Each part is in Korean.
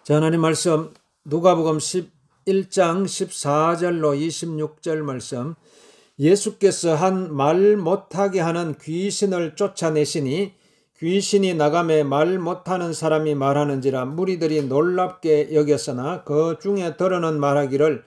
자, 하나님 말씀 누가복음 11장 14절로 26절 말씀. 예수께서 한 말 못하게 하는 귀신을 쫓아내시니 귀신이 나가매 말 못하는 사람이 말하는지라 무리들이 놀랍게 여겼으나 그 중에 더러는 말하기를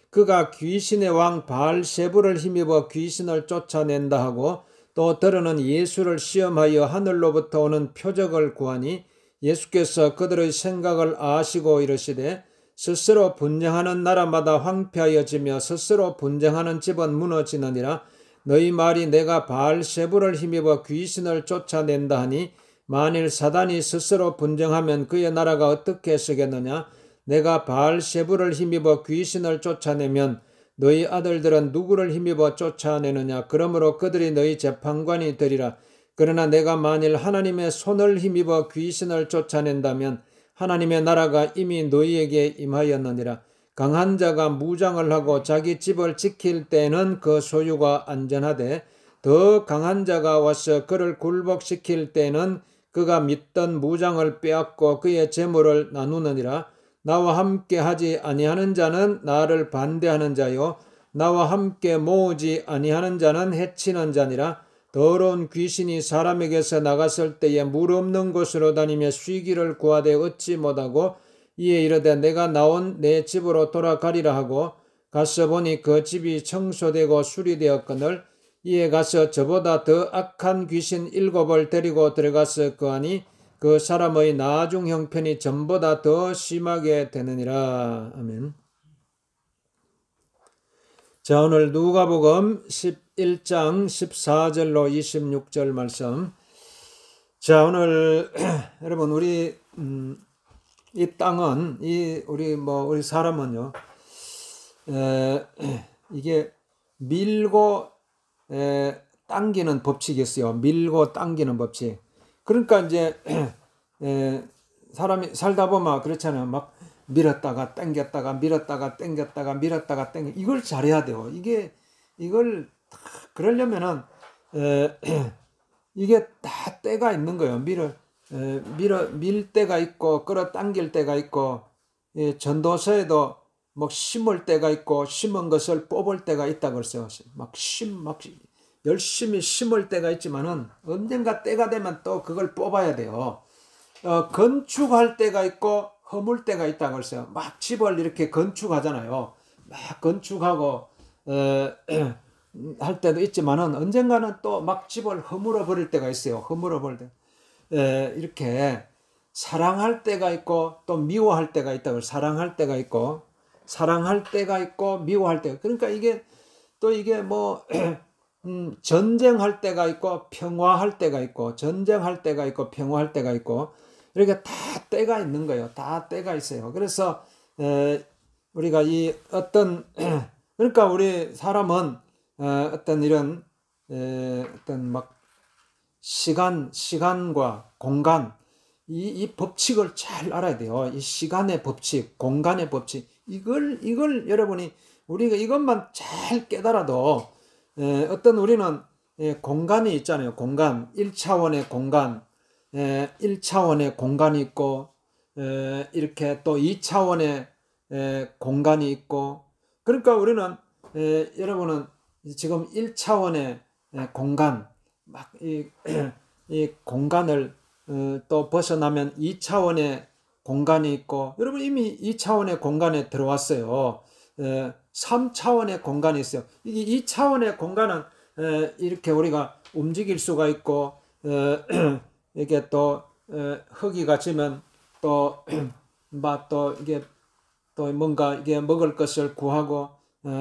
그가 귀신의 왕 바알세불을 힘입어 귀신을 쫓아낸다 하고, 또 더러는 예수를 시험하여 하늘로부터 오는 표적을 구하니 예수께서 그들의 생각을 아시고 이르시되 스스로 분쟁하는 나라마다 황폐하여지며 스스로 분쟁하는 집은 무너지느니라. 너희 말이 내가 바알세불을 힘입어 귀신을 쫓아낸다 하니 만일 사단이 스스로 분쟁하면 그의 나라가 어떻게 서겠느냐. 내가 바알세불을 힘입어 귀신을 쫓아내면 너희 아들들은 누구를 힘입어 쫓아내느냐. 그러므로 그들이 너희 재판관이 되리라. 그러나 내가 만일 하나님의 손을 힘입어 귀신을 쫓아낸다면 하나님의 나라가 이미 너희에게 임하였느니라. 강한 자가 무장을 하고 자기 집을 지킬 때는 그 소유가 안전하되 더 강한 자가 와서 그를 굴복시킬 때는 그가 믿던 무장을 빼앗고 그의 재물을 나누느니라. 나와 함께 하지 아니하는 자는 나를 반대하는 자요 나와 함께 모으지 아니하는 자는 해치는 자니라. 더러운 귀신이 사람에게서 나갔을 때에 물 없는 곳으로 다니며 쉬기를 구하되 얻지 못하고 이에 이르되 내가 나온 내 집으로 돌아가리라 하고 가서 보니 그 집이 청소되고 수리되었거늘 이에 가서 저보다 더 악한 귀신 7을 데리고 들어가서 거하니 그 사람의 나중 형편이 전보다 더 심하게 되느니라. 아멘. 자, 오늘 누가복음 11장 14절로 26절 말씀. 자, 오늘 여러분 우리 이 땅은 우리 사람은요, 이게 밀고 당기는 법칙이 있어요. 밀고 당기는 법칙. 그러니까 이제 사람이 살다 보면 그렇잖아요. 막 밀었다가 당겼다가 밀었다가 당겼다가 밀었다가 당겨, 이걸 잘해야 돼요. 이걸 그러려면은 이게 다 때가 있는 거예요. 밀 때가 있고 끌어당길 때가 있고, 전도서에도 막 심을 때가 있고 심은 것을 뽑을 때가 있다고 그랬어요. 막 열심히 심을 때가 있지만은 언젠가 때가 되면 또 그걸 뽑아야 돼요. 건축할 때가 있고 허물 때가 있다고 그랬어요. 막 집을 이렇게 건축하잖아요. 막 건축하고 할 때도 있지만은 언젠가는 또 막 집을 허물어 버릴 때가 있어요. 허물어 버릴 때. 이렇게 사랑할 때가 있고 또 미워할 때가 있다고. 사랑할 때가 있고 미워할 때가. 그러니까 이게 뭐 전쟁할 때가 있고 평화할 때가 있고, 전쟁할 때가 있고 평화할 때가 있고, 이렇게 다 때가 있는 거예요. 다 때가 있어요. 그래서 우리가 이 어떤 그러니까 우리 사람은 어떤 이런 어떤 막 시간과 공간, 이 법칙을 잘 알아야 돼요. 이 시간의 법칙, 공간의 법칙, 이걸 여러분이 우리가 이것만 잘 깨달아도 어떤 우리는 공간이 있잖아요. 공간, 1차원의 공간, 1차원의 공간이 있고, 이렇게 또 2차원의 공간이 있고, 그러니까 우리는 여러분은 지금 1차원의 공간, 막 이 공간을 또 벗어나면 2차원의 공간이 있고, 여러분 이미 2차원의 공간에 들어왔어요. 3차원의 공간이 있어요. 이 2차원의 공간은 이렇게 우리가 움직일 수가 있고, 이게 또 허기가 지면 또 이게 또 뭔가 이게 먹을 것을 구하고,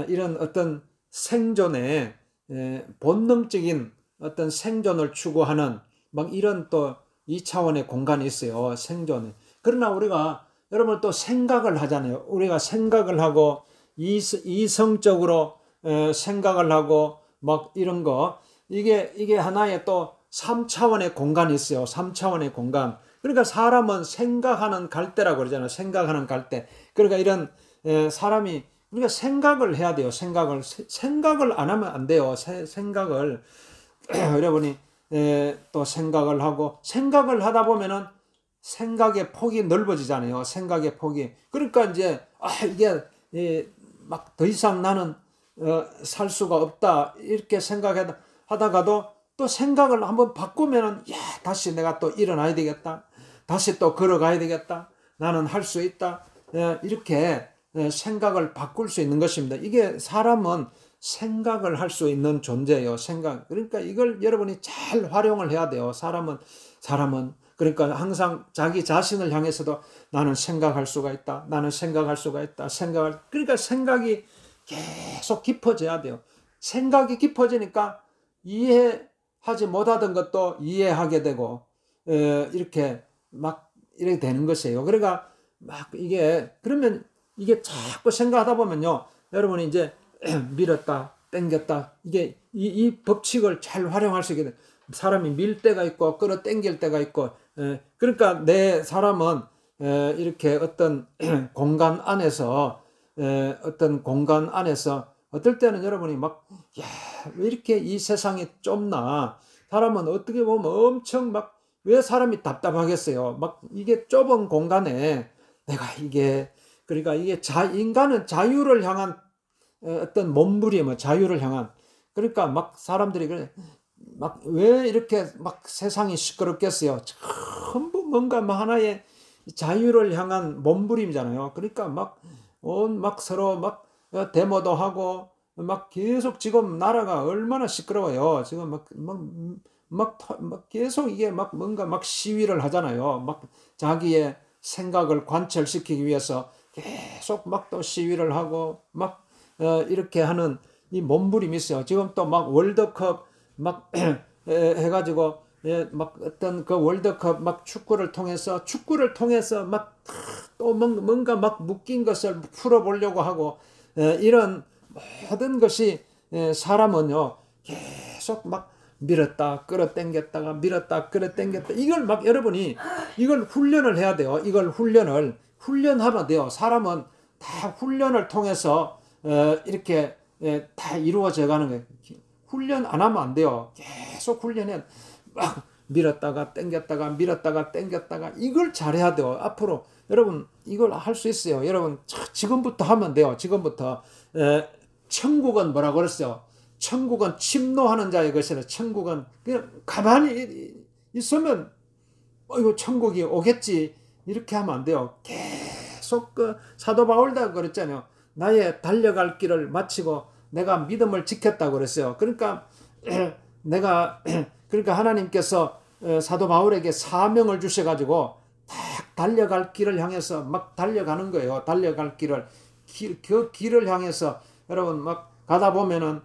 이런 어떤 생존의 본능적인 어떤 생존을 추구하는 막 이런 또 2차원의 공간이 있어요. 생존에. 그러나 우리가 여러분 또 생각을 하잖아요. 우리가 생각을 하고 이성적으로 생각을 하고 막 이런 거, 이게 하나의 또 3차원의 공간이 있어요. 3차원의 공간. 그러니까 사람은 생각하는 갈대라고 그러잖아요. 생각하는 갈대. 그러니까 이런 사람이 우리가 생각을 해야 돼요. 생각을 안 하면 안 돼요. 생각을 여러분이 또 생각을 하고, 생각을 하다 보면은 생각의 폭이 넓어지잖아요. 생각의 폭이. 그러니까 이제 이게 막 더 이상 나는 살 수가 없다 이렇게 생각하다가도 또 생각을 한번 바꾸면은 다시 내가 또 일어나야 되겠다. 다시 또 걸어가야 되겠다. 나는 할 수 있다. 이렇게 생각을 바꿀 수 있는 것입니다. 이게 사람은 생각을 할 수 있는 존재예요. 생각. 그러니까 이걸 여러분이 잘 활용을 해야 돼요. 사람은 그러니까 항상 자기 자신을 향해서도 나는 생각할 수가 있다. 나는 생각할 수가 있다. 그러니까 생각이 계속 깊어져야 돼요. 생각이 깊어지니까 이해하지 못하던 것도 이해하게 되고 이렇게 되는 것이에요. 그러니까 그러면 이게 자꾸 생각하다 보면요. 여러분이 이제 밀었다, 당겼다. 이 법칙을 잘 활용할 수 있게 돼. 사람이 밀 때가 있고 끌어당길 때가 있고 그러니까 사람은 이렇게 어떤 공간 안에서 어떨 때는 여러분이 왜 이렇게 이 세상이 좁나? 사람은 어떻게 보면 엄청 왜 사람이 답답하겠어요? 이게 좁은 공간에 그러니까 인간은 자유를 향한 어떤 몸부림을 자유를 향한 그러니까 사람들이 그래 왜 이렇게 세상이 시끄럽겠어요? 전부 뭔가 하나의 자유를 향한 몸부림이잖아요. 그러니까 서로 데모도 하고 계속 지금 나라가 얼마나 시끄러워요. 지금 계속 이게 뭔가 시위를 하잖아요. 자기의 생각을 관철시키기 위해서 계속 또 시위를 하고 이렇게 하는 이 몸부림이 있어요. 지금 또 월드컵 해가지고 어떤 그 월드컵 축구를 통해서 또 뭔가 묶인 것을 풀어보려고 하고 이런 모든 것이 사람은요 계속 밀었다 끌어당겼다가 밀었다 끌어당겼다 이걸 여러분이 이걸 훈련을 해야 돼요. 이걸 훈련하면 돼요. 사람은 다 훈련을 통해서 이렇게 다 이루어져 가는 거예요. 훈련 안 하면 안 돼요. 계속 훈련해 밀었다가 당겼다가 밀었다가 당겼다가 이걸 잘해야 돼요. 앞으로 여러분 이걸 할 수 있어요. 여러분 지금부터 하면 돼요. 지금부터 천국은 뭐라고 그랬어요? 천국은 침노하는 자의 것이라. 천국은 그냥 가만히 있으면 이거 천국이 오겠지 이렇게 하면 안 돼요. 계속 사도 바울도 그랬잖아요. 나의 달려갈 길을 마치고 내가 믿음을 지켰다고 그랬어요. 그러니까 그러니까 하나님께서 사도 바울에게 사명을 주셔가지고 딱 달려갈 길을 향해서 달려가는 거예요. 달려갈 그 길을 향해서 여러분 가다 보면은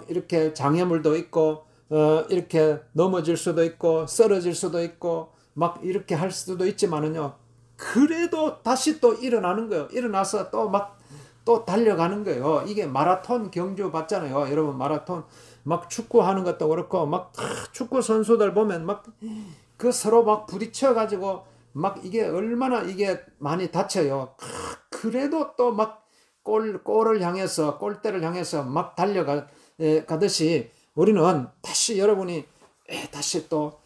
이렇게 장애물도 있고 이렇게 넘어질 수도 있고 쓰러질 수도 있고 이렇게 할 수도 있지만은요. 그래도 다시 또 일어나는 거예요. 일어나서 또 달려가는 거예요. 이게 마라톤 경주 봤잖아요. 여러분 마라톤 축구하는 것도 그렇고 축구 선수들 보면 그 서로 부딪혀 가지고 이게 얼마나 이게 많이 다쳐요. 그래도 또 골을 향해서 골대를 향해서 달려가듯이 우리는 다시 여러분이 다시 또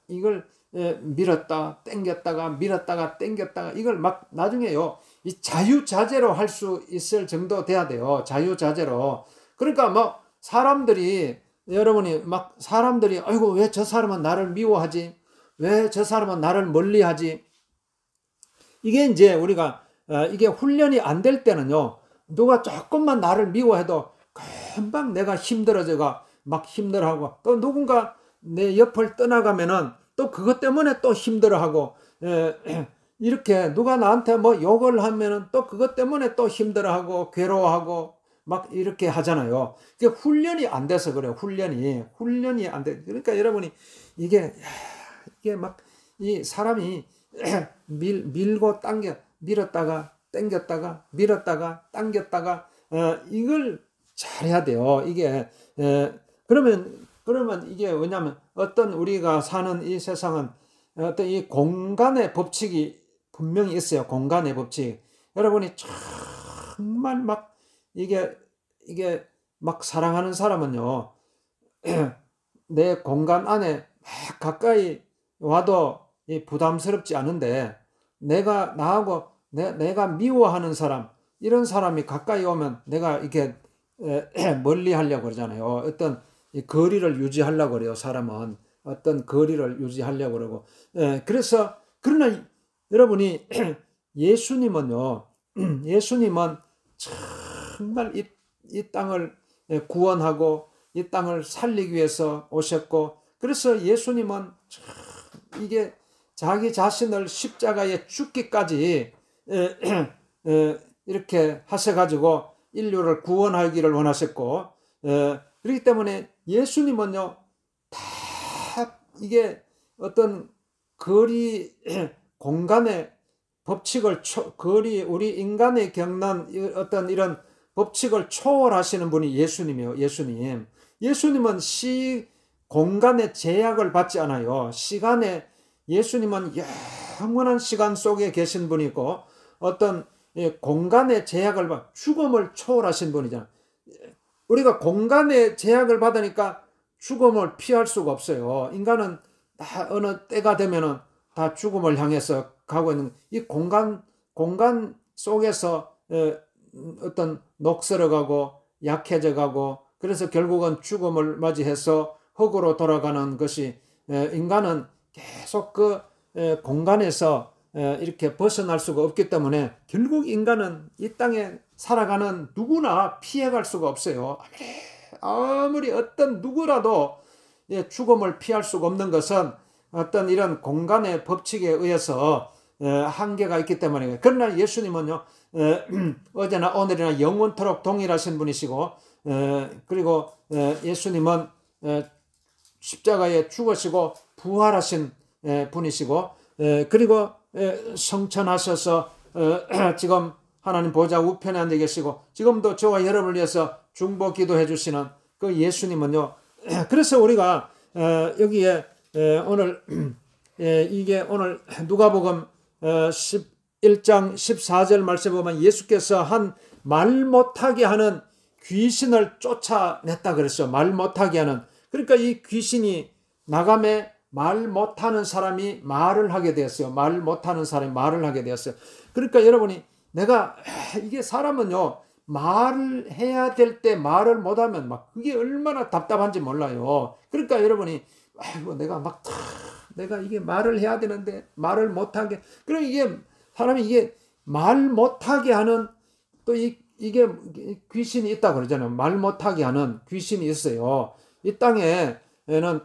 이걸 밀었다 당겼다가 밀었다가 당겼다가 이걸 나중에요 이 자유자재로 할 수 있을 정도 돼야 돼요. 자유자재로. 그러니까 사람들이 아이고 왜 저 사람은 나를 미워하지? 왜 저 사람은 나를 멀리하지? 이게 이제 우리가 이게 훈련이 안 될 때는요. 누가 조금만 나를 미워해도 금방 내가 힘들어져가 힘들어하고 또 누군가 내 옆을 떠나가면은 또 그것 때문에 또 힘들어하고 이렇게 누가 나한테 욕을 하면은 또 그것 때문에 또 힘들어하고 괴로워하고 이렇게 하잖아요. 그게 훈련이 안 돼서 그래요. 훈련이 안 돼. 그러니까 여러분이 이게 이 사람이 밀고 밀었다가 당겼다가 밀었다가 당겼다가 이걸 잘해야 돼요. 이게 그러면 이게 왜냐면 어떤 우리가 사는 이 세상은 어떤 이 공간의 법칙이 분명히 있어요. 공간의 법칙. 여러분이 정말 이게 사랑하는 사람은요. 내 공간 안에 가까이 와도 부담스럽지 않은데 내가 나하고 내가 미워하는 사람, 이런 사람이 가까이 오면 내가 이렇게 멀리 하려고 그러잖아요. 어떤 거리를 유지하려고 그래요. 사람은 어떤 거리를 유지하려고 그러고. 그래서 그러나 여러분이 예수님은요. 예수님은 정말 이 땅을 구원하고 이 땅을 살리기 위해서 오셨고, 그래서 예수님은 이게 자기 자신을 십자가에 죽기까지 이렇게 하셔가지고 인류를 구원하기를 원하셨고, 그렇기 때문에 예수님은요, 다 이게 어떤 거리, 공간의 법칙을, 우리 인간의 겪는 어떤 이런 법칙을 초월하시는 분이 예수님이에요. 예수님은 공간의 제약을 받지 않아요. 예수님은 영원한 시간 속에 계신 분이고, 어떤 공간의 제약을 죽음을 초월하신 분이잖아요. 우리가 공간의 제약을 받으니까 죽음을 피할 수가 없어요. 인간은 다 어느 때가 되면은 다 죽음을 향해서 가고 있는, 이 공간 속에서 어떤 녹슬어가고 약해져가고, 그래서 결국은 죽음을 맞이해서 흙으로 돌아가는 것이, 인간은 계속 그 공간에서 이렇게 벗어날 수가 없기 때문에 결국 인간은 이 땅에 살아가는 누구나 피해갈 수가 없어요. 아무리 어떤 누구라도 죽음을 피할 수가 없는 것은 어떤 이런 공간의 법칙에 의해서 한계가 있기 때문에. 그러나 예수님은요, 어제나 오늘이나 영원토록 동일하신 분이시고, 그리고 예수님은 십자가에 죽으시고 부활하신 분이시고, 그리고 성천하셔서 지금 하나님 보좌 우편에 앉아 계시고, 지금도 저와 여러분을 위해서 중보 기도해 주시는 그 예수님은요, 그래서 우리가 여기에 오늘 이게 오늘 누가복음 11장 14절 말씀에 보면 예수께서 한 말 못하게 하는 귀신을 쫓아냈다 그랬어요. 말 못하게 하는. 그러니까 이 귀신이 나감에 말 못하는 사람이 말을 하게 되었어요. 말 못하는 사람이 말을 하게 되었어요. 그러니까 여러분이 이게 사람은요, 말을 해야 될 때 말을 못하면 막 그게 얼마나 답답한지 몰라요. 그러니까 여러분이 내가 이게 말을 해야 되는데 말을 못하게. 그럼 사람이 이게 말 못하게 하는 또 이게 귀신이 있다고 그러잖아요. 말 못하게 하는 귀신이 있어요. 이 땅에는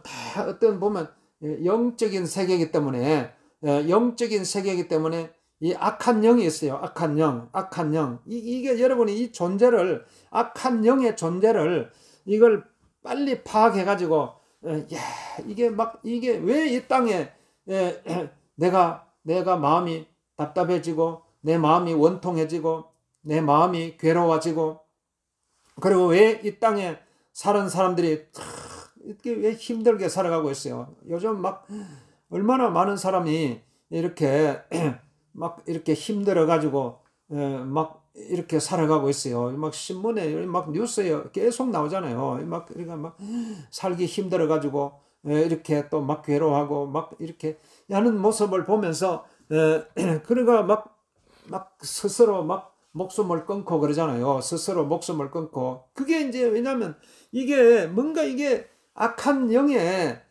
다 어떤 보면 영적인 세계이기 때문에 이 악한 영이 있어요. 악한 영. 이게 여러분이 이 존재를, 악한 영의 존재를 이걸 빨리 파악해가지고, 이게 왜 이 땅에 내가 마음이 답답해지고, 내 마음이 원통해지고, 내 마음이 괴로워지고, 그리고 왜 이 땅에 사는 사람들이 이렇게 왜 힘들게 살아가고 있어요. 요즘 얼마나 많은 사람이 이렇게 이렇게 힘들어가지고 이렇게 살아가고 있어요. 신문에 뉴스에 계속 나오잖아요. 그러니까 살기 힘들어가지고 이렇게 또 괴로워하고 이렇게 하는 모습을 보면서 그러니까 스스로 목숨을 끊고 그러잖아요. 스스로 목숨을 끊고. 그게 이제 왜냐면 이게 악한 영의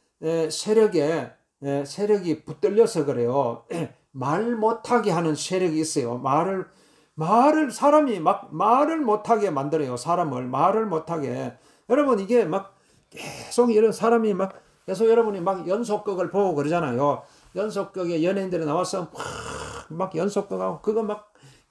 세력이 붙들려서 그래요. 말 못하게 하는 세력이 있어요. 사람이 말을 못하게 만들어요. 사람을 말을 못하게. 여러분, 이게 계속 이런 사람이 계속 여러분이 연속극을 보고 그러잖아요. 연속극에 연예인들이 나와서 연속극하고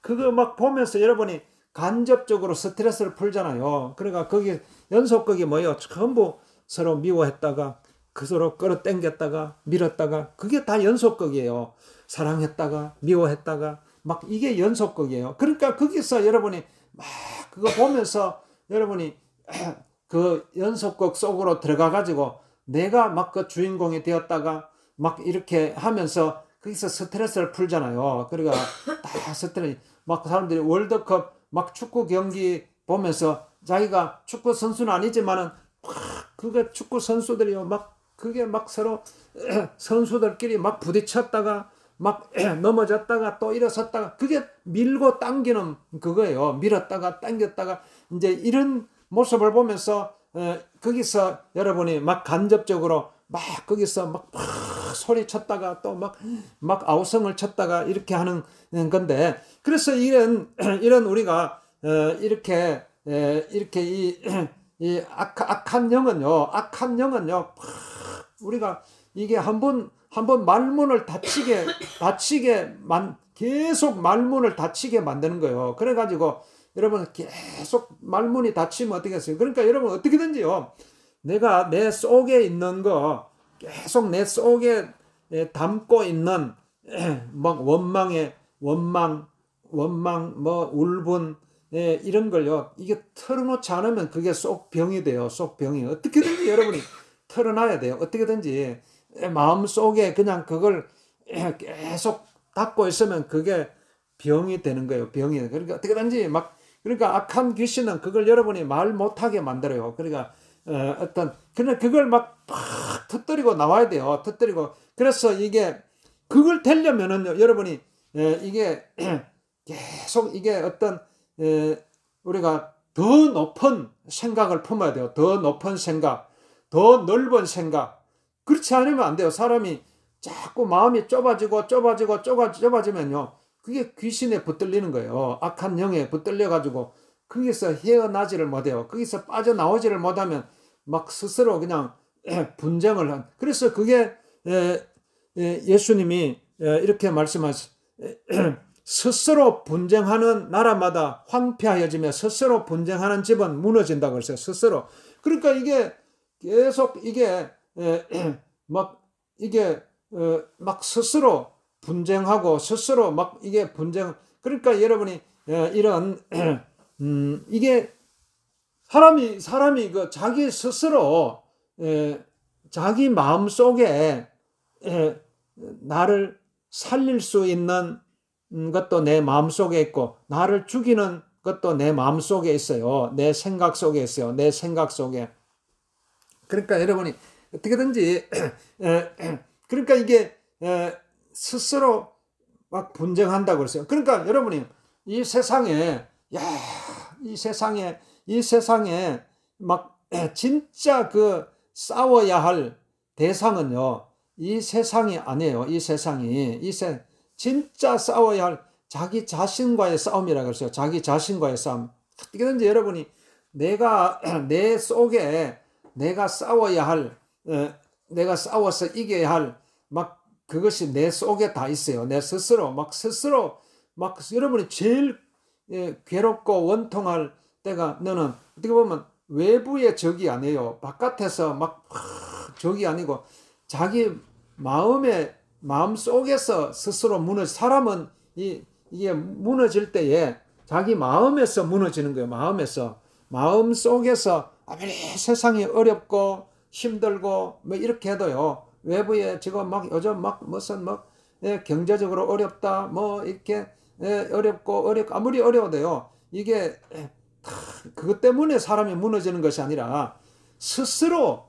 그거 보면서 여러분이 간접적으로 스트레스를 풀잖아요. 그러니까 거기 연속극이 뭐예요? 전부 서로 미워했다가 서로 끌어당겼다가 밀었다가, 그게 다 연속극이에요. 사랑했다가 미워했다가 이게 연속극이에요. 그러니까 거기서 여러분이 그거 보면서 여러분이 그 연속극 속으로 들어가 가지고 내가 그 주인공이 되었다가 이렇게 하면서 거기서 스트레스를 풀잖아요. 그러니까 다 스트레스, 사람들이 월드컵 축구 경기 보면서 자기가 축구 선수는 아니지만은 그거 축구 선수들이요 그게 막 서로 선수들끼리 막 부딪혔다가 막 넘어졌다가 또 일어섰다가 그게 밀고 당기는 그거예요. 밀었다가 당겼다가 이제 이런 모습을 보면서 거기서 여러분이 막 간접적으로 막 거기서 막 소리쳤다가 또 막 아우성을 쳤다가 이렇게 하는 건데, 그래서 이런 우리가 이렇게 이 악한 영은요 우리가 이게 한번 말문을 계속 말문을 닫히게 만드는 거예요. 그래가지고 여러분 계속 말문이 닫히면 어떻게 했어요? 그러니까 여러분 어떻게든지요, 내가 내 속에 있는 거 계속 내 속에 담고 있는 막 원망 뭐 울분 이런 걸요, 이게 털어놓지 않으면 그게 속 병이 돼요. 속 병이 어떻게든지 여러분이 털어놔야 돼요. 어떻게든지 마음 속에 그냥 그걸 계속 닫고 있으면 그게 병이 되는 거예요. 병이. 그러니까 어떻게든지 그러니까 악한 귀신은 그걸 여러분이 말 못하게 만들어요. 그러니까 그냥 그걸 막 터뜨리고 나와야 돼요. 터뜨리고. 그래서 이게 그걸 되려면은 여러분이 이게 계속 이게 우리가 더 높은 생각을 품어야 돼요. 더 높은 생각, 더 넓은 생각. 그렇지 않으면 안 돼요. 사람이 자꾸 마음이 좁아지면요, 그게 귀신에 붙들리는 거예요. 악한 영에 붙들려가지고 거기서 헤어나지를 못해요. 거기서 빠져나오지를 못하면 막 스스로 그냥 분쟁을 한. 그래서 그게 예수님이 이렇게 말씀하셨어요. 스스로 분쟁하는 나라마다 황폐하여지며 스스로 분쟁하는 집은 무너진다고 했어요. 스스로. 그러니까 이게 계속 이게 막 스스로 분쟁하고 스스로 막 이게 분쟁. 그러니까 여러분이 이런 이게 사람이 그 자기 스스로 자기 마음 속에 나를 살릴 수 있는 것도 내 마음 속에 있고 나를 죽이는 것도 내 마음 속에 있어요. 내 생각 속에 있어요. 내 생각 속에. 그러니까 여러분이 어떻게든지 그러니까 이게 스스로 막 분쟁한다고 그랬어요. 그러니까 여러분이 이 세상에 막 진짜 그 싸워야 할 대상은요, 이 세상이 아니에요. 이 세상이 진짜 싸워야 할 자기 자신과의 싸움이라고 했어요. 자기 자신과의 싸움. 어떻게든지 여러분이 내 속에 내가 싸워야 할 내가 싸워서 이겨야 할 막 그것이 내 속에 다 있어요. 내 스스로 막 여러분이 제일 괴롭고 원통할 때가, 너는 어떻게 보면 외부의 적이 아니에요. 바깥에서 막 적이 아니고 자기 마음 속에서 스스로 사람은 이게 무너질 때에 자기 마음에서 무너지는 거예요. 마음 속에서 아무리 세상이 어렵고 힘들고 뭐 이렇게 해도요, 외부에 지금 막 요즘 무슨 경제적으로 어렵다 뭐 이렇게 어렵고 아무리 어려워도요, 이게 그것 때문에 사람이 무너지는 것이 아니라 스스로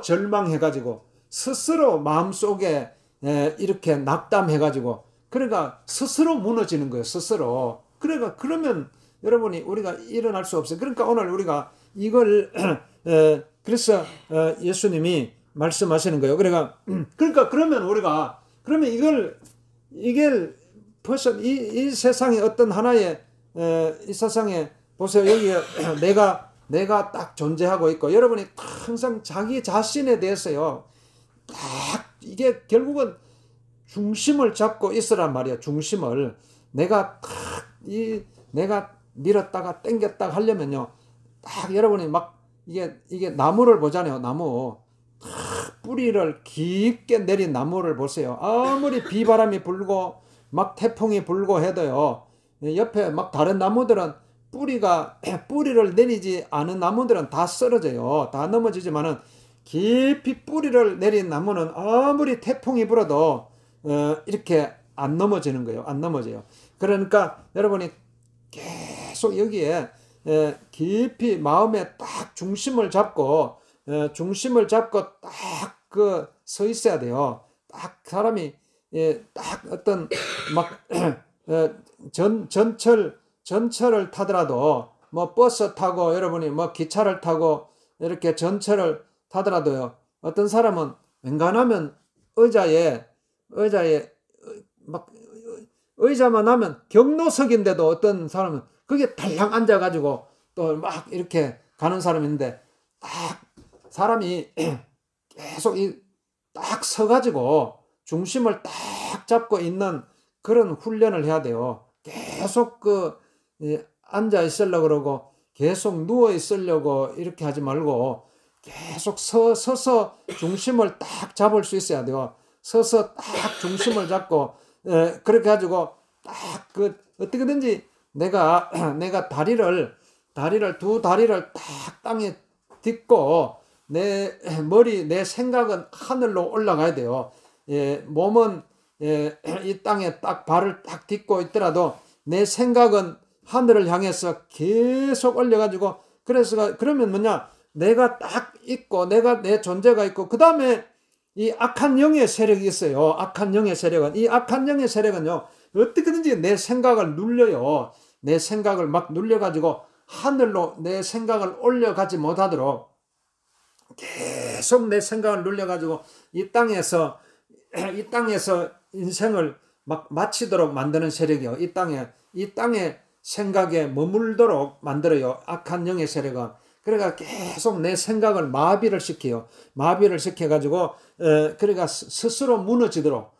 절망해가지고 스스로 마음속에 이렇게 낙담해가지고 그러니까 스스로 무너지는 거예요. 스스로. 그러면 여러분이 우리가 일어날 수 없어요. 그러니까 오늘 우리가 이걸 그래서 예수님이 말씀하시는 거예요. 그러니까 그러면 이걸 벌써 이 세상에 어떤 하나의 이 세상에 보세요. 여기 내가 딱 존재하고 있고, 여러분이 항상 자기 자신에 대해서요, 딱 이게 결국은 중심을 잡고 있으란 말이야. 중심을 내가 밀었다가 당겼다가 하려면요, 딱 여러분이 막 이게 나무를 보잖아요. 나무 뿌리를 깊게 내린 나무를 보세요. 아무리 비바람이 불고 막 태풍이 불고 해도요, 옆에 막 다른 나무들은 뿌리를 내리지 않은 나무들은 다 쓰러져요. 다 넘어지지만은 깊이 뿌리를 내린 나무는 아무리 태풍이 불어도 이렇게 안 넘어지는 거예요. 안 넘어져요. 그러니까 여러분이 계속 여기에 깊이 마음에 딱 중심을 잡고 중심을 잡고 딱 서 있어야 돼요. 딱 사람이 딱 어떤 막 전철을 타더라도 뭐 버스 타고 여러분이 뭐 기차를 타고 이렇게 전철을 타더라도요. 어떤 사람은 웬간하면 의자에 막 의자만 하면 경로석인데도 어떤 사람은 거기에 달랑 앉아가지고 또 막 이렇게 가는 사람이 있는데 딱 사람이 계속 딱 서가지고 중심을 딱 잡고 있는 그런 훈련을 해야 돼요. 계속 앉아 있으려고 그러고 계속 누워 있으려고 이렇게 하지 말고 계속 서서 중심을 딱 잡을 수 있어야 돼요. 서서 딱 중심을 잡고 그렇게 가지고 딱 어떻게든지 내가 두 다리를 딱 땅에 딛고 내 머리 내 생각은 하늘로 올라가야 돼요. 몸은 이 땅에 딱 발을 딱 딛고 있더라도 내 생각은 하늘을 향해서 계속 올려가지고 그러면 뭐냐 내가 딱 있고 내 존재가 있고 그 다음에 이 악한 영의 세력이 있어요. 악한 영의 세력은 이 악한 영의 세력은요 어떻게든지 내 생각을 눌려요. 내 생각을 막 눌려가지고 하늘로 내 생각을 올려가지 못하도록 계속 내 생각을 눌려가지고 이 땅에서 인생을 막 마치도록 만드는 세력이요. 이 땅에 생각에 머물도록 만들어요. 악한 영의 세력은. 그러니까 계속 내 생각을 마비를 시켜요. 마비를 시켜가지고 그러니까 스스로 무너지도록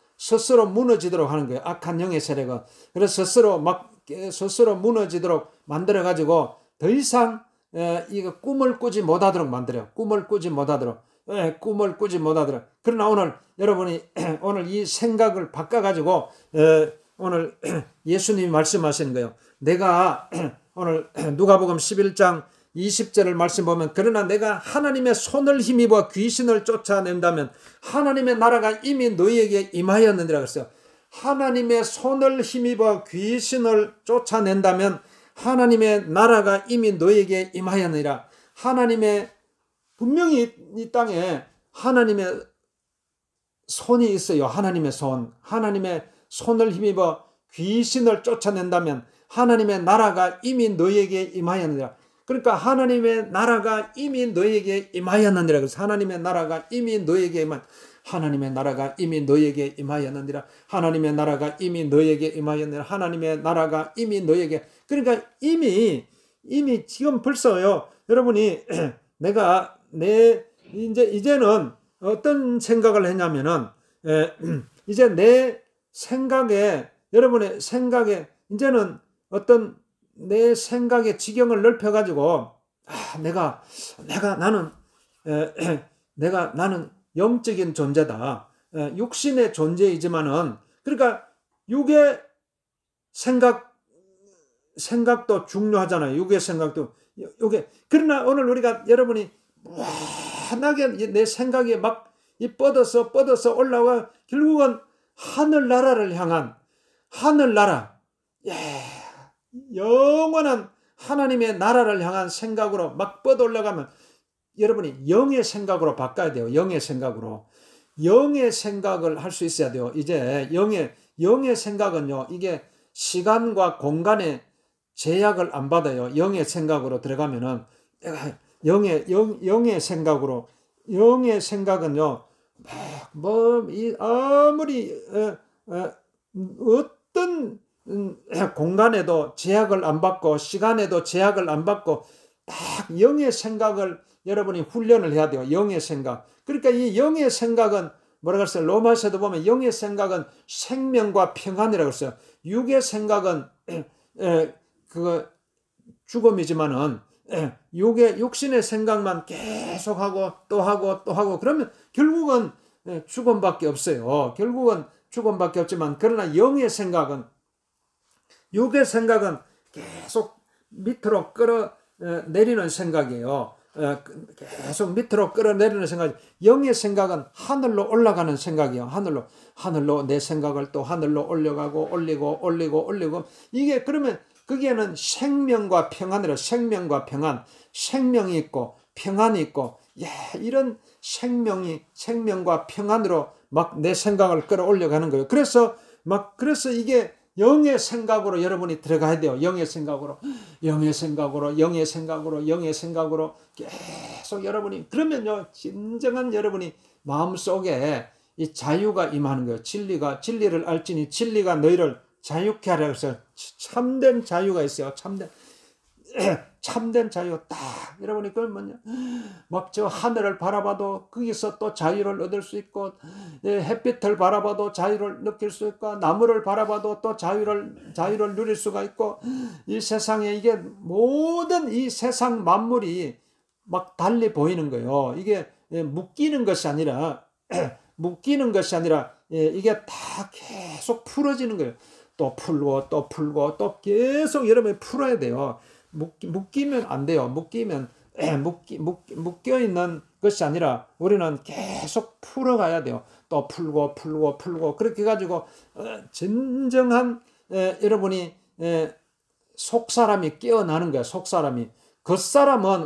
하는 거예요. 악한 영의 세력은. 그래서 스스로 무너지도록 만들어가지고 더 이상 이거 꿈을 꾸지 못하도록 만들어요. 꿈을 꾸지 못하도록. 그러나 오늘 여러분이 오늘 이 생각을 바꿔가지고 오늘 예수님이 말씀하시는 거예요. 내가 오늘 누가복음 11장 20절을 말씀 보면 그러나 내가 하나님의 손을 힘입어 귀신을 쫓아낸다면 하나님의 나라가 이미 너희에게 임하였느니라 그랬어요. 하나님의 손을 힘입어 귀신을 쫓아낸다면 하나님의 나라가 이미 너희에게 임하였느니라. 분명히 이 땅에 하나님의 손이 있어요. 하나님의 손을 힘입어 귀신을 쫓아낸다면 하나님의 나라가 이미 너희에게 임하였느니라. 그러니까 하나님의 나라가 이미 너희에게 임하였느니라. 그래서 하나님의 나라가 이미 너희에게 임하였느니라. 그러니까 이미 지금 벌써요. 여러분이 이제는 어떤 생각을 했냐면은 이제 내 생각에 여러분의 생각에 이제는 어떤 내 생각의 지경을 넓혀가지고 나는 영적인 존재다. 육신의 존재이지만은 그러니까 육의 생각도 중요하잖아요. 육의 생각도 그러나 오늘 우리가 여러분이 환하게 내 생각이 막 뻗어서 올라와 결국은 하늘나라를 향한 영원한 하나님의 나라를 향한 생각으로 막 뻗어 올라가면 여러분이 영의 생각으로 바꿔야 돼요. 영의 생각을 할 수 있어야 돼요. 이제 영의 생각은요. 이게 시간과 공간의 제약을 안 받아요. 영의 생각으로 들어가면은 영의 생각은요. 아무리 어떤 공간에도 제약을 안 받고 시간에도 제약을 안 받고 딱 영의 생각을 여러분이 훈련을 해야 돼요. 영의 생각. 그러니까 이 영의 생각은 뭐라고 했어요? 로마서도 보면 영의 생각은 생명과 평안이라고 했어요. 육의 생각은 죽음이지만은 육신의 생각만 계속하고 또 하고 그러면 결국은 죽음밖에 없어요. 그러나 육의 생각은 계속 밑으로 끌어내리는 생각이에요. 계속 밑으로 끌어내리는 생각. 영의 생각은 하늘로 올라가는 생각이에요. 하늘로 내 생각을 또 하늘로 올리고 이게 그러면 거기에는 생명과 평안이라 생명이 있고 평안이 있고 이런 생명과 평안으로 막 내 생각을 끌어올려가는 거예요. 그래서 이게 영의 생각으로 여러분이 들어가야 돼요. 영의 생각으로 계속 여러분이, 그러면요, 진정한 여러분이 마음속에 이 자유가 임하는 거예요. 진리를 알지니 진리가 너희를 자유케 하라 해서 참된 자유가 있어요. 참된 자유. 딱 여러분이 그건 뭐냐, 막 저 하늘을 바라봐도 거기서 또 자유를 얻을 수 있고, 햇빛을 바라봐도 자유를 느낄 수 있고, 나무를 바라봐도 또 자유를 누릴 수가 있고, 이 세상에 이게 모든 이 세상 만물이 막 달리 보이는 거예요. 이게 묶이는 것이 아니라 이게 다 계속 풀어지는 거예요. 또 풀고 또 계속 여러분이 풀어야 돼요. 묶이면 안 돼요. 묶여 있는 것이 아니라 우리는 계속 풀어가야 돼요. 또 풀고 그렇게 해가지고 진정한 여러분이 속사람이 깨어나는 거야. 속사람이.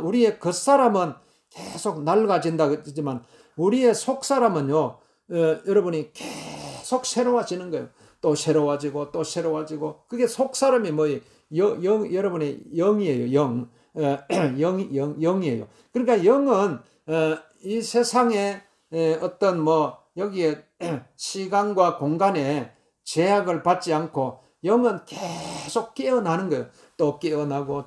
우리의 겉사람은 계속 낡아진다 그러지만 우리의 속사람은요, 여러분이 계속 새로워지는 거예요. 또 새로워지고 그게 속사람이 뭐예요? 여러분의 영이에요. 영이에요. 그러니까 영은 이 세상에 어떤 여기에 시간과 공간에 제약을 받지 않고 영은 계속 깨어나는 거예요. 또 깨어나고.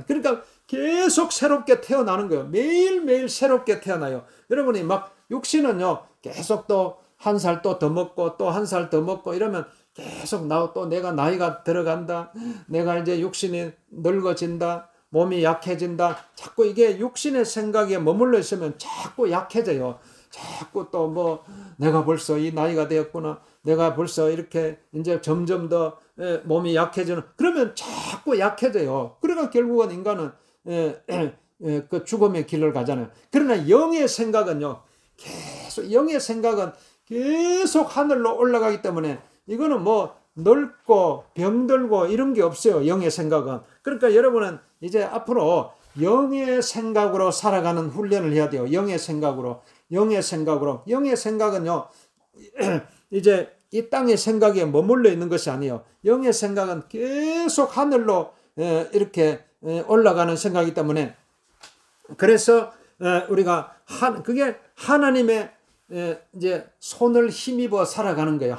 그러니까 계속 새롭게 태어나는 거예요. 매일매일 새롭게 태어나요. 여러분이 막 육신은요, 계속 또 한 살 또 더 먹고 또 한 살 더 먹고 이러면 계속 또 내가 나이가 들어간다. 내가 이제 육신이 늙어진다. 몸이 약해진다. 자꾸 이게 육신의 생각에 머물러 있으면 자꾸 약해져요. 자꾸 또 내가 벌써 이 나이가 되었구나. 내가 벌써 이렇게 이제 점점 더 몸이 약해지는, 그러면 자꾸 약해져요. 그러니까 결국은 인간은 그 죽음의 길을 가잖아요. 그러나 영의 생각은 계속 하늘로 올라가기 때문에 이거는 넓고 병들고 이런 게 없어요. 영의 생각은. 그러니까 여러분은 이제 앞으로 영의 생각으로 살아가는 훈련을 해야 돼요. 영의 생각으로. 영의 생각은요, 이제 이 땅의 생각에 머물러 있는 것이 아니에요. 영의 생각은 계속 하늘로 이렇게 올라가는 생각이기 때문에, 그래서 우리가 그게 하나님의 이제 손을 힘입어 살아가는 거예요.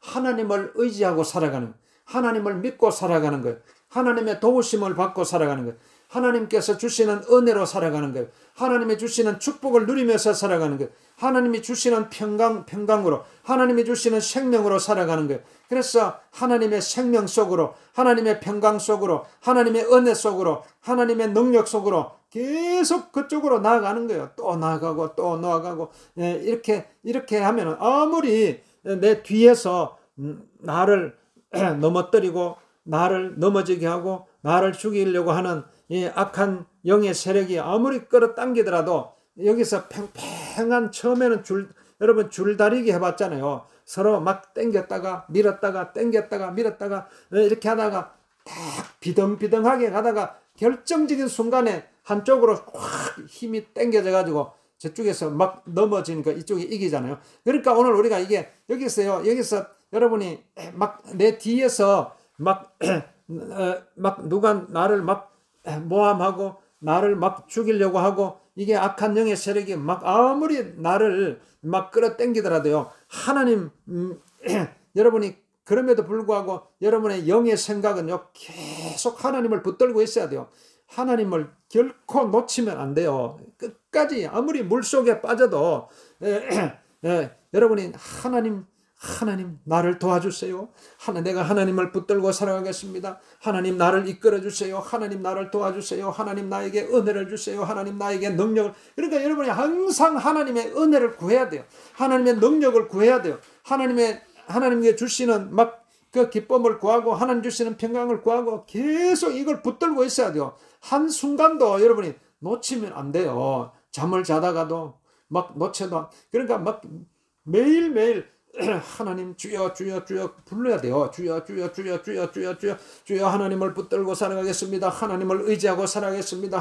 하나님을 의지하고 살아가는 거예요. 하나님을 믿고 살아가는 거예요. 하나님의 도우심을 받고 살아가는 거예요. 하나님께서 주시는 은혜로 살아가는 거예요. 하나님이 주시는 축복을 누리면서 살아가는 거예요. 하나님이 주시는 평강으로, 하나님이 주시는 생명으로 살아가는 거예요. 그래서 하나님의 생명 속으로, 하나님의 평강 속으로, 하나님의 은혜 속으로, 하나님의 능력 속으로 계속 그쪽으로 나아가는 거예요. 또 나아가고 이렇게 하면 아무리 내 뒤에서 나를 넘어뜨리고 나를 넘어지게 하고 나를 죽이려고 하는 이 악한 영의 세력이 아무리 끌어당기더라도 여기서 팽팽한, 처음에는 여러분 줄다리기 해봤잖아요. 서로 막 당겼다가 밀었다가 당겼다가 밀었다가 이렇게 하다가 딱 비등비등하게 가다가 결정적인 순간에 한쪽으로 확 힘이 당겨져 가지고 저쪽에서 막 넘어지니까 이쪽이 이기잖아요. 그러니까 오늘 우리가 이게 여기서 여러분이 막 내 뒤에서 막 누가 나를 막 모함하고 나를 막 죽이려고 하고, 이게 악한 영의 세력이 막 아무리 나를 막 끌어당기더라도요, 하나님 여러분이 그럼에도 불구하고 여러분의 영의 생각은요, 계속 하나님을 붙들고 있어야 돼요. 하나님을 결코 놓치면 안 돼요. 끝까지 아무리 물속에 빠져도 여러분이 하나님 나를 도와주세요. 내가 하나님을 붙들고 살아가겠습니다. 하나님 나를 이끌어 주세요. 하나님 나를 도와주세요. 하나님 나에게 은혜를 주세요. 하나님 나에게 능력을. 그러니까 여러분이 항상 하나님의 은혜를 구해야 돼요. 하나님의 능력을 구해야 돼요. 하나님께 주시는 막 그 기쁨을 구하고 하나님 주시는 평강을 구하고 계속 이걸 붙들고 있어야 돼요. 한순간도 여러분이 놓치면 안 돼요. 잠을 자다가도 막 놓쳐도. 그러니까 막 매일매일 하나님 주여 주여 주여 불러야 돼요. 주여 주여 주여 주여 주여 주여 주여 하나님을 붙들고 살아가겠습니다. 하나님을 의지하고 살아가겠습니다.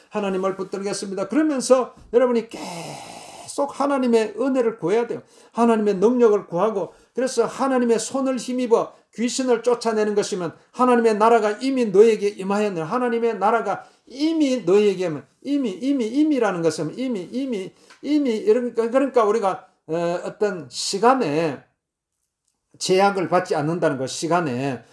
하나님을 붙들겠습니다. 그러면서 여러분이 계속 하나님의 은혜를 구해야 돼요. 하나님의 능력을 구하고 그래서 하나님의 손을 힘입어 귀신을 쫓아내는 것이면 하나님의 나라가 이미 너에게 임하였느냐. 하나님의 나라가 이미 너에게 이미라는 것은 이미 그러니까 우리가 어떤 시간에 제약을 받지 않는다는 것. 시간에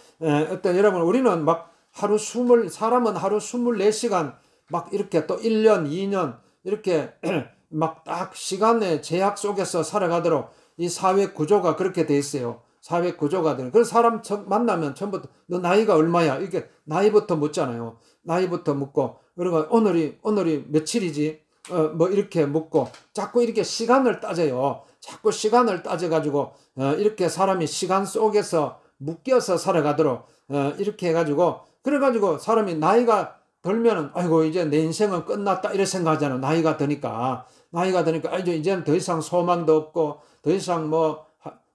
어떤 여러분 우리는 막 사람은 하루 24시간 막 이렇게 또 1년 2년 이렇게 막 딱 시간의 제약 속에서 살아가도록 이 사회 구조가 그렇게 돼 있어요. 사회 구조가 되는. 그래서 사람 만나면 처음부터 너 나이가 얼마야? 이렇게 나이부터 묻잖아요. 나이부터 묻고 그리고 오늘이 며칠이지? 뭐 이렇게 묻고 자꾸 이렇게 시간을 따져요. 자꾸 시간을 따져가지고 이렇게 사람이 시간 속에서 묶여서 살아가도록 이렇게 해가지고 그래가지고 사람이 나이가 들면은 아이고 이제 내 인생은 끝났다 이렇게 생각하잖아요. 나이가 드니까 이제는 더 이상 소망도 없고 더 이상 뭐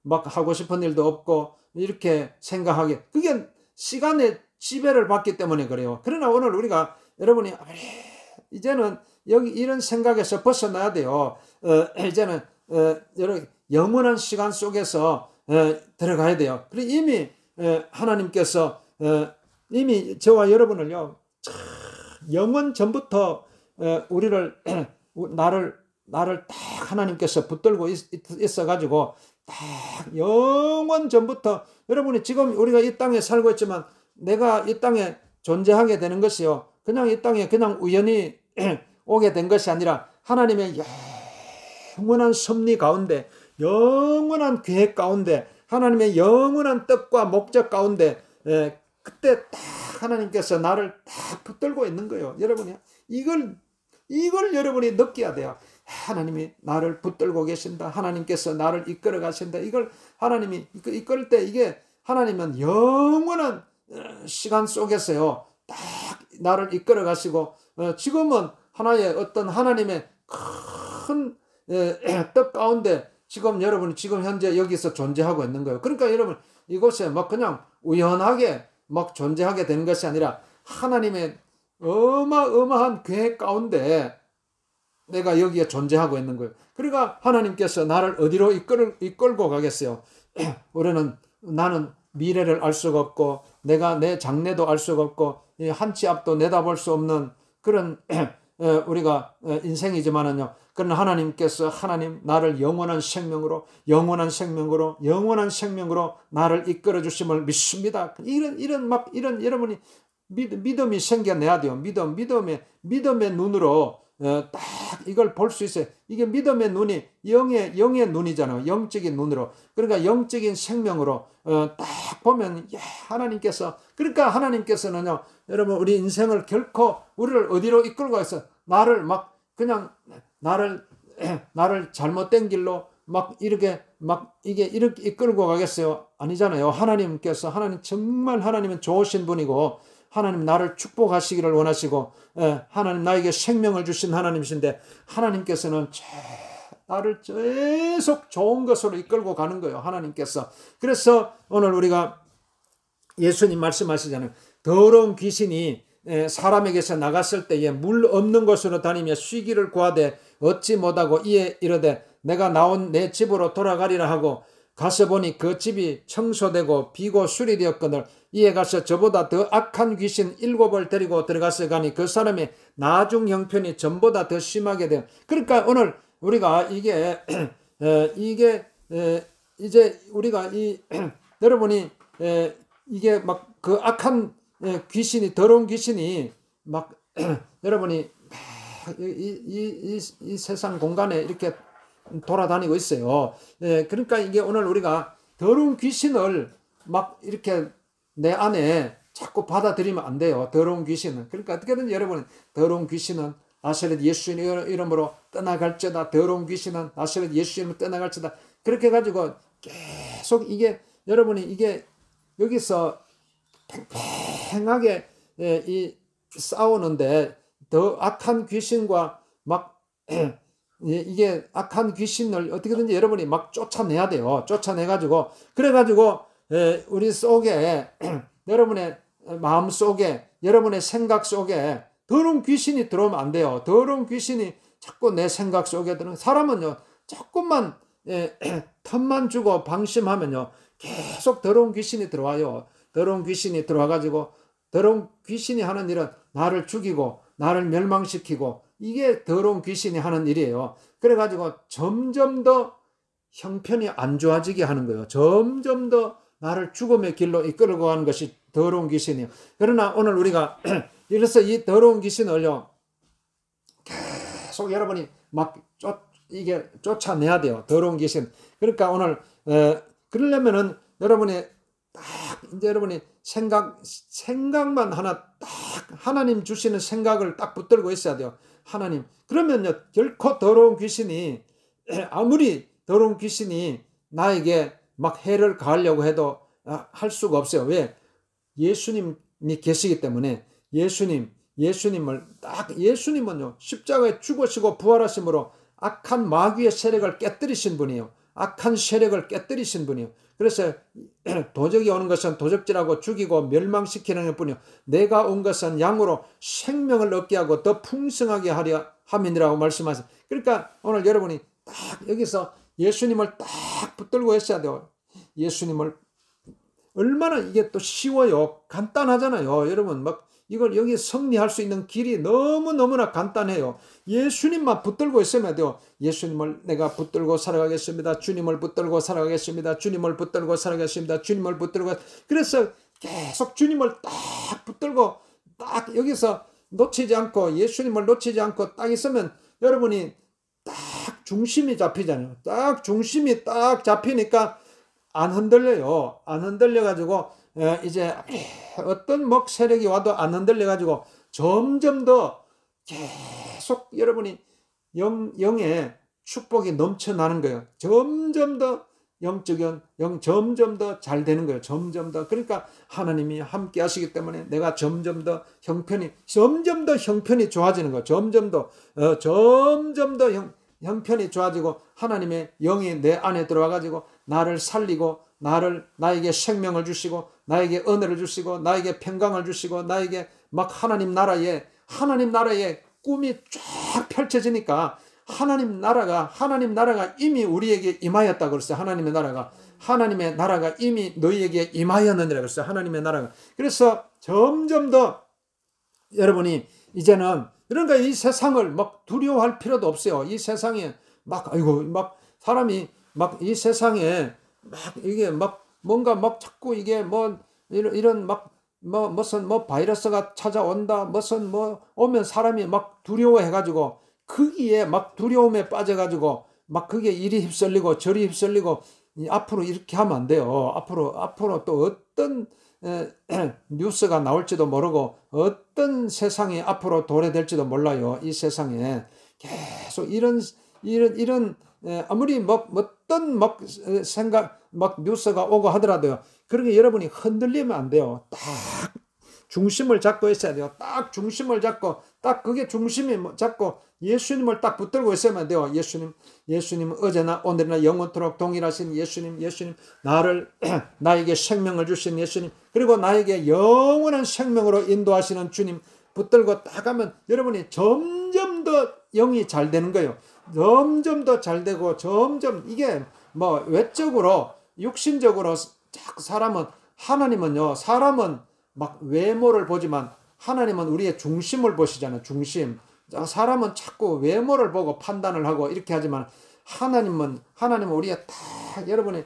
막 하고 싶은 일도 없고 이렇게 생각하게 그게 시간의 지배를 받기 때문에 그래요. 그러나 오늘 우리가 여러분이 이제는 여기 이런 생각에서 벗어나야 돼요. 이제는 여러분 영원한 시간 속에서 들어가야 돼요. 그리고 이미 하나님께서 이미 저와 여러분을요 영원 전부터 우리를 나를 딱 하나님께서 붙들고 있어가지고 딱 영원 전부터 여러분이 지금 우리가 이 땅에 살고 있지만 내가 이 땅에 존재하게 되는 것이요 그냥 이 땅에 그냥 우연히 오게 된 것이 아니라 하나님의 영원한 섭리 가운데 영원한 계획 가운데 하나님의 영원한 뜻과 목적 가운데 그때 딱 하나님께서 나를 딱 붙들고 있는 거예요. 여러분이 이걸 여러분이 느껴야 돼요. 하나님이 나를 붙들고 계신다. 하나님께서 나를 이끌어 가신다. 이걸 하나님이 이끌 때 이게 하나님은 영원한 시간 속에서요. 딱 나를 이끌어 가시고 지금은 하나의 어떤 하나님의 큰 뜻 가운데 지금 여러분이 지금 현재 여기서 존재하고 있는 거예요. 그러니까 여러분 이곳에 막 그냥 우연하게 막 존재하게 되는 것이 아니라 하나님의 어마어마한 계획 가운데 내가 여기에 존재하고 있는 거예요. 그러니까 하나님께서 나를 어디로 이끌고 가겠어요. 나는 미래를 알 수가 없고 내가 내 장래도 알 수가 없고 한 치 앞도 내다볼 수 없는 그런 우리가 인생이지만은요. 그러나 하나님께서 나를 영원한 생명으로 나를 이끌어 주심을 믿습니다. 이런 여러분이 믿음이 생겨내야 돼요. 믿음의 눈으로 딱 이걸 볼 수 있어요. 이게 믿음의 눈이 영의 눈이잖아요. 영적인 눈으로. 그러니까 영적인 생명으로 딱 보면 하나님께서 그러니까 하나님께서는요. 여러분 우리 인생을 결코 우리를 어디로 이끌고 가서 나를 막 그냥 나를 잘못된 길로 막 이렇게 이끌고 가겠어요? 아니잖아요. 하나님 정말 하나님은 좋으신 분이고 하나님 나를 축복하시기를 원하시고 하나님 나에게 생명을 주신 하나님이신데 하나님께서는 나를 계속 좋은 것으로 이끌고 가는 거예요. 하나님께서. 그래서 오늘 우리가 예수님 말씀하시잖아요. 더러운 귀신이 사람에게서 나갔을 때에 물 없는 곳으로 다니며 쉬기를 구하되 얻지 못하고 이에 이르되 내가 나온 내 집으로 돌아가리라 하고 가서 보니 그 집이 청소되고 비고 수리되었거늘 이에 가서 저보다 더 악한 귀신 7을 데리고 들어가서 가니 그 사람의 나중 형편이 전보다 더 심하게 돼요. 그러니까 오늘 우리가 이게 이제 우리가 여러분이 이게 막 그 악한 귀신이 더러운 귀신이 막 여러분이 이 세상 공간에 이렇게 돌아다니고 있어요. 그러니까 이게 오늘 우리가 더러운 귀신을 막 이렇게 내 안에 자꾸 받아들이면 안 돼요. 더러운 귀신은. 그러니까 어떻게든 여러분 더러운 귀신은 나사렛 예수 이름으로 떠나갈지다. 더러운 귀신은 나사렛 예수 이름으로 떠나갈지다. 그렇게 해가지고 계속 이게 여러분이 이게 여기서 팽팽하게 이 싸우는데 더 악한 귀신과 막 이게 악한 귀신을 어떻게든지 여러분이 막 쫓아내야 돼요. 쫓아내가지고 그래가지고 우리 속에 여러분의 마음 속에 여러분의 생각 속에 더러운 귀신이 들어오면 안 돼요. 더러운 귀신이 자꾸 내 생각 속에 들어오면 사람은요 조금만 틈만 주고 방심하면요 계속 더러운 귀신이 들어와요. 더러운 귀신이 들어와가지고 더러운 귀신이 하는 일은 나를 죽이고 나를 멸망시키고 이게 더러운 귀신이 하는 일이에요. 그래가지고 점점 더 형편이 안 좋아지게 하는 거예요. 점점 더 나를 죽음의 길로 이끌고 가는 것이 더러운 귀신이에요. 그러나 오늘 우리가 이래서 이 더러운 귀신을요 계속 여러분이 막 이게 쫓아내야 돼요. 더러운 귀신. 그러니까 오늘 그러려면은 여러분이 딱 이제 여러분이 생각만 하나 딱 하나님 주시는 생각을 딱 붙들고 있어야 돼요. 하나님. 그러면요 결코 더러운 귀신이 아무리 더러운 귀신이 나에게 막 해를 가하려고 해도 할 수가 없어요. 왜? 예수님이 계시기 때문에 예수님은요 십자가에 죽으시고 부활하심으로 악한 마귀의 세력을 깨뜨리신 분이에요. 악한 세력을 깨뜨리신 분이에요. 그래서 도적이 오는 것은 도적질하고 죽이고 멸망시키는 뿐이요 내가 온 것은 양으로 생명을 얻게 하고 더 풍성하게 하려 함이니라고 말씀하세요. 그러니까 오늘 여러분이 딱 여기서 예수님을 딱 붙들고 있어야 돼요. 예수님을 얼마나 이게 또 쉬워요. 간단하잖아요. 여러분 막 이걸 여기 승리할 수 있는 길이 너무너무나 간단해요. 예수님만 붙들고 있으면 돼요. 예수님을 내가 붙들고 살아가겠습니다. 주님을 붙들고 살아가겠습니다. 주님을 붙들고 살아가겠습니다. 주님을 붙들고. 그래서 계속 주님을 딱 붙들고 딱 여기서 놓치지 않고 예수님을 놓치지 않고 딱 있으면 여러분이 딱 중심이 잡히잖아요. 딱 중심이 딱 잡히니까 안 흔들려요. 안 흔들려가지고 이제 어떤 목 세력이 와도 안 흔들려가지고 점점 더 계속 여러분이 영의 축복이 넘쳐나는 거예요. 점점 더 영적인 점점 더 잘 되는 거예요. 점점 더. 그러니까 하나님이 함께 하시기 때문에 내가 점점 더 형편이 좋아지는 거예요. 점점 더 형편이 좋아지고 하나님의 영이 내 안에 들어와가지고 나를 살리고 나에게 생명을 주시고 나에게 은혜를 주시고 나에게 평강을 주시고 나에게 막 하나님 나라의 꿈이 쫙 펼쳐지니까 하나님 나라가 이미 우리에게 임하였다 그랬어요. 하나님의 나라가 이미 너희에게 임하였느니라 그랬어요. 하나님의 나라가. 그래서 점점 더 여러분이 이제는 그러니까 이 세상을 막 두려워할 필요도 없어요. 이 세상에 막 사람이 막 이 세상에 막 이게 막 뭔가 막 자꾸 이게 뭐 이런 막 무슨 바이러스가 찾아온다 무슨 오면 사람이 막 두려워해가지고 거기에 막 두려움에 빠져가지고 막 그게 이리 휩쓸리고 저리 휩쓸리고 앞으로 이렇게 하면 안 돼요. 앞으로 또 어떤 뉴스가 나올지도 모르고 어떤 세상이 앞으로 도래될지도 몰라요. 이 세상에 계속 이런 아무리 어떤 생각 뉴스가 오고 하더라도요. 그러게 여러분이 흔들리면 안 돼요. 딱 중심을 잡고 있어야 돼요. 딱 중심을 잡고 딱 그게 중심이 잡고 예수님을 딱 붙들고 있으면 돼요. 예수님 어제나 오늘이나 영원토록 동일하신 예수님 나에게 생명을 주신 예수님 그리고 나에게 영원한 생명으로 인도하시는 주님 붙들고 딱 하면 여러분이 점점 더 영이 잘 되는 거예요. 점점 더 잘 되고 점점 이게 외적으로 육신적으로 하나님은요 사람은 막 외모를 보지만 하나님은 우리의 중심을 보시잖아요. 중심. 사람은 자꾸 외모를 보고 판단을 하고 이렇게 하지만 하나님은 우리의 다 여러분의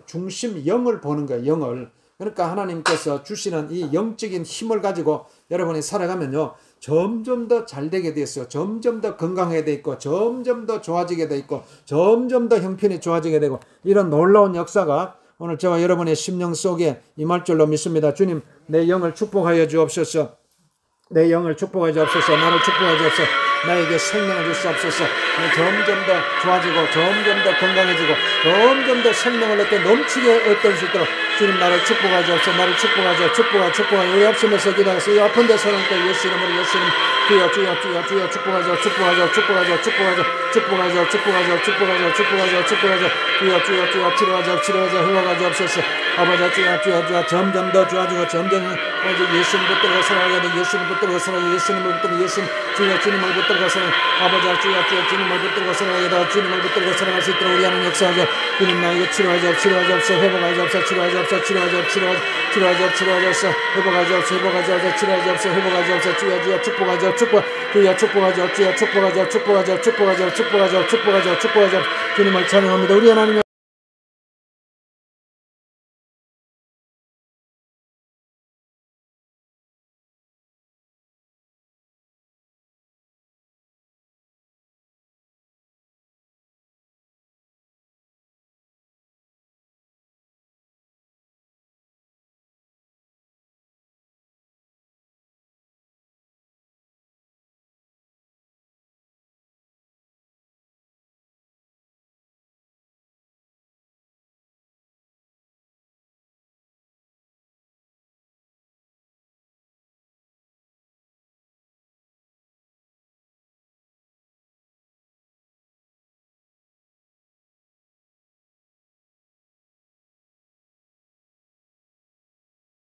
중심 영을 보는 거예요. 영을. 그러니까 하나님께서 주시는 이 영적인 힘을 가지고 여러분이 살아가면요. 점점 더 잘 되게 돼 있어요. 점점 더 건강하게 돼 있고 점점 더 좋아지게 돼 있고 점점 더 형편이 좋아지게 되고 이런 놀라운 역사가 오늘 저와 여러분의 심령 속에 임할 줄로 믿습니다. 주님 내 영을 축복하여 주옵소서. 내 영을 축복하여 주옵소서. 나를 축복하여 주옵소서. 나에게 생명을 주시옵소서. 점점 더 좋아지고 점점 더 건강해지고 점점 더 생명을 얻고 넘치게 얻을 수 있도록 주님 나를 축복하시옵소서. 나를 축복하 우리 합심해서 기도하겠습니다. 이 아픈 데서는 또 예수 이름으로 주여 축복하시옵소서. 주여 치료하시옵소서. 회복하시옵소서. 아버지 주여 점점 더 좋아지고 점점 예수님 붙들고 살아가야 돼. 예수님 붙들고 살아가야 돼. 예수님을 붙들고 주님을 붙들고 살아가야 돼. 아버지 주여 주님을 붙들고 살아가야 돼. 주님을 붙들고 살아갈 수 있도록 우리 하나님 역사하죠. 주님 나에게 치료하시옵소서. 회복하시옵소서. 치료하시옵소서. 회복하시옵소서. 주여 축복하시옵소서. 주님을 찬양합니다. 우리 하나님